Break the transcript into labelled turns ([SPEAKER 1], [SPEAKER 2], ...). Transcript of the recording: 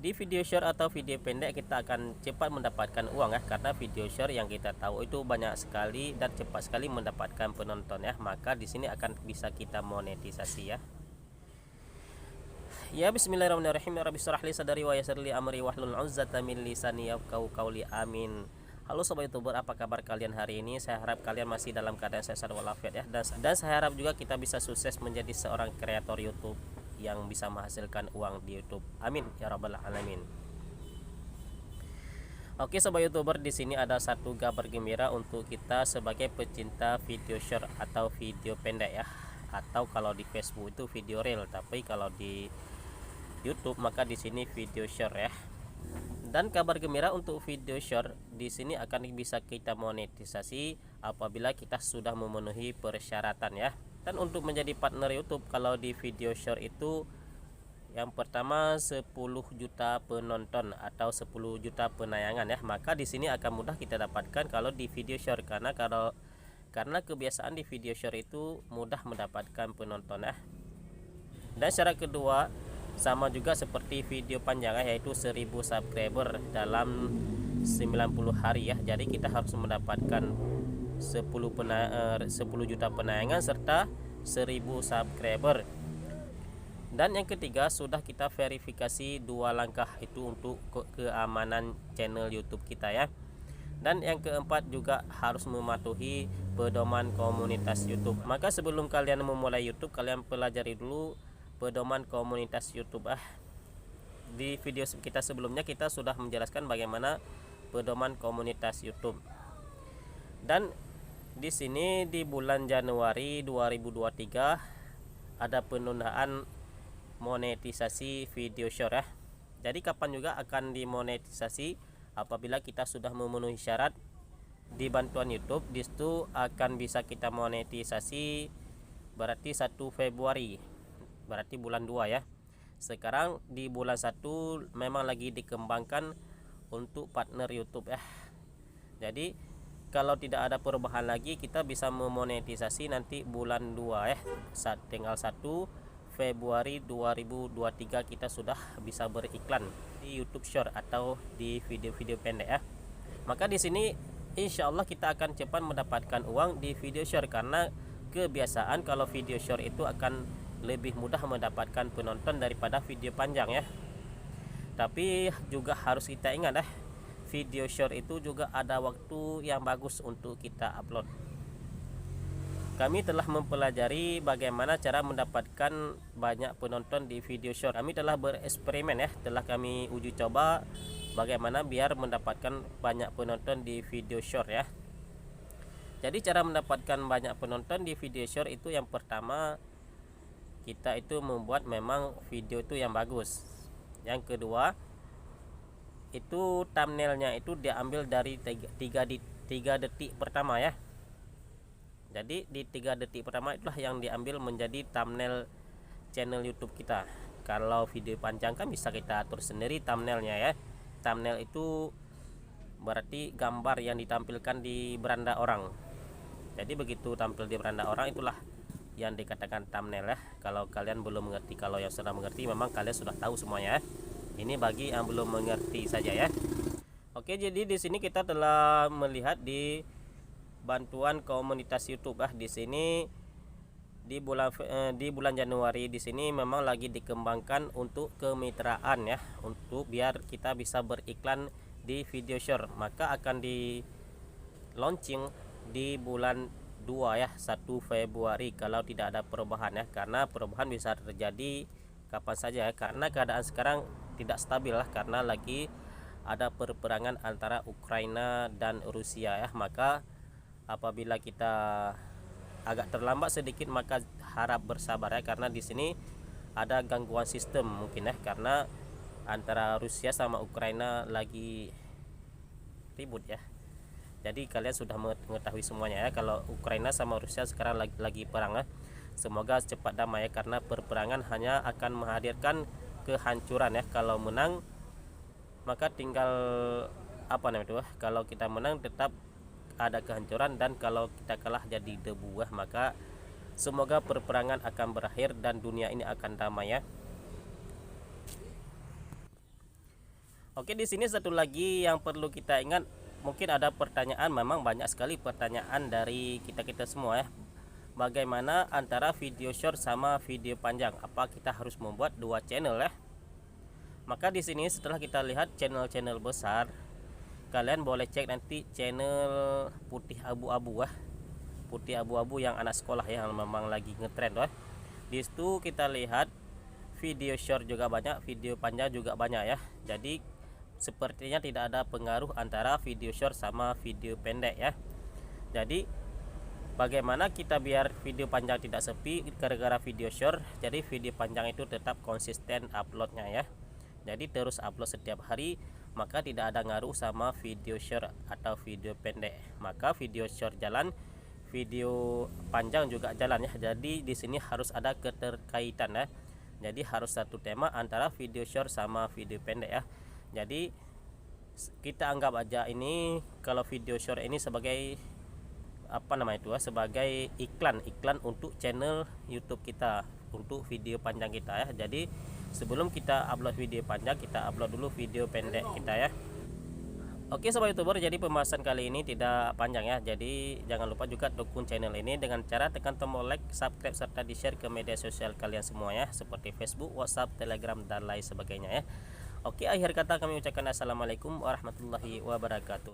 [SPEAKER 1] Di video short atau video pendek kita akan cepat mendapatkan uang ya, karena video short yang kita tahu itu banyak sekali dan cepat sekali mendapatkan penonton ya. Maka di sini akan bisa kita monetisasi ya. Ya, bismillahirrahmanirrahim. Rabbi shrah li sadri wa yassir li amri wahlul 'uqdatam min lisani yafqahu qawli. Amin. Halo sobat YouTuber, apa kabar kalian hari ini? Saya harap kalian masih dalam keadaan sehat walafiat ya. Dan saya harap juga kita bisa sukses menjadi seorang kreator YouTube yang bisa menghasilkan uang di YouTube. Amin ya rabbal alamin. Oke sobat YouTuber, di sini ada satu kabar gembira untuk kita sebagai pecinta video short atau video pendek ya. Atau kalau di Facebook itu video reel, tapi kalau di YouTube maka di sini video short ya. Dan kabar gembira untuk video short di sini akan bisa kita monetisasi apabila kita sudah memenuhi persyaratan ya. Dan untuk menjadi partner YouTube kalau di video short itu yang pertama 10 juta penonton atau 10 juta penayangan ya. Maka di sini akan mudah kita dapatkan kalau di video short, karena kebiasaan di video short itu mudah mendapatkan penonton ya. Dan syarat kedua sama juga seperti video panjang ya, yaitu 1000 subscriber dalam 90 hari ya. Jadi kita harus mendapatkan 10 juta penayangan serta 1000 subscriber. Dan yang ketiga sudah kita verifikasi 2 langkah itu untuk keamanan channel YouTube kita ya. Dan yang keempat juga harus mematuhi pedoman komunitas YouTube. Maka sebelum kalian memulai YouTube, kalian pelajari dulu pedoman komunitas YouTube. Di video kita sebelumnya kita sudah menjelaskan bagaimana pedoman komunitas YouTube. Dan di sini di bulan Januari 2023 ada penundaan monetisasi video short ya. Jadi kapan juga akan dimonetisasi apabila kita sudah memenuhi syarat di bantuan YouTube. Di situ akan bisa kita monetisasi berarti 1 Februari, berarti bulan 2 ya. Sekarang di bulan 1 memang lagi dikembangkan untuk partner YouTube ya. Jadi kalau tidak ada perubahan lagi kita bisa memonetisasi nanti bulan 2 ya. Tanggal 1 Februari 2023 kita sudah bisa beriklan di YouTube Short atau di video-video pendek ya. Maka di sini insya Allah kita akan cepat mendapatkan uang di video short, karena kebiasaan kalau video short itu akan lebih mudah mendapatkan penonton daripada video panjang ya. Tapi juga harus kita ingat video short itu juga ada waktu yang bagus untuk kita upload. Kami telah mempelajari bagaimana cara mendapatkan banyak penonton di video short. Kami telah bereksperimen ya, telah kami uji coba bagaimana biar mendapatkan banyak penonton di video short ya. Jadi cara mendapatkan banyak penonton di video short itu yang pertama kita itu membuat memang video itu yang bagus. Yang kedua itu thumbnailnya itu diambil dari 3 detik pertama ya. Jadi di 3 detik pertama itulah yang diambil menjadi thumbnail channel YouTube kita. Kalau video panjang kan bisa kita atur sendiri thumbnailnya ya. Thumbnail itu berarti gambar yang ditampilkan di beranda orang. Jadi begitu tampil di beranda orang itulah yang dikatakan thumbnail ya. Kalau kalian belum mengerti, kalau yang sudah mengerti memang kalian sudah tahu semuanya ya. Ini bagi yang belum mengerti saja ya. Oke, jadi di sini kita telah melihat di bantuan komunitas YouTube di sini di bulan Januari di sini memang lagi dikembangkan untuk kemitraan ya, untuk biar kita bisa beriklan di video short. Maka akan di launching di bulan 2 ya, 1 Februari kalau tidak ada perubahan ya, karena perubahan bisa terjadi kapan saja ya, karena keadaan sekarang tidak stabil lah, karena lagi ada perperangan antara Ukraina dan Rusia ya. Maka apabila kita agak terlambat sedikit maka harap bersabar ya, karena di sini ada gangguan sistem mungkin ya, karena antara Rusia sama Ukraina lagi ribut ya. Jadi kalian sudah mengetahui semuanya ya, kalau Ukraina sama Rusia sekarang lagi perang ya. Semoga cepat damai ya, karena perperangan hanya akan menghadirkan kehancuran ya. Kalau menang maka tinggal kalau kita menang tetap ada kehancuran, dan kalau kita kalah jadi debu maka semoga perperangan akan berakhir dan dunia ini akan damai ya. Oke, di sini satu lagi yang perlu kita ingat, mungkin ada pertanyaan, memang banyak sekali pertanyaan dari kita semua ya. Bagaimana antara video short sama video panjang? Apa kita harus membuat dua channel ya? Maka di sini setelah kita lihat channel-channel besar, kalian boleh cek nanti channel putih abu-abu ya. Putih abu-abu yang anak sekolah yang memang lagi ngetrend ya. Di situ kita lihat video short juga banyak, video panjang juga banyak ya. Jadi sepertinya tidak ada pengaruh antara video short sama video pendek ya. Jadi bagaimana kita biar video panjang tidak sepi gara-gara video short? Jadi video panjang itu tetap konsisten uploadnya ya. Jadi terus upload setiap hari, maka tidak ada ngaruh sama video short atau video pendek. Maka video short jalan, video panjang juga jalan ya. Jadi di sini harus ada keterkaitan ya. Jadi harus satu tema antara video short sama video pendek ya. Jadi kita anggap aja ini kalau video short ini sebagai apa namanya itu sebagai iklan untuk channel YouTube kita, untuk video panjang kita ya. Jadi sebelum kita upload video panjang, kita upload dulu video pendek kita ya. Oke sobat YouTuber, jadi pembahasan kali ini tidak panjang ya. Jadi jangan lupa juga dukung channel ini dengan cara tekan tombol like, subscribe, serta di share ke media sosial kalian semua ya, seperti Facebook, WhatsApp, Telegram, dan lain sebagainya ya. Oke, akhir kata kami ucapkan assalamualaikum warahmatullahi wabarakatuh.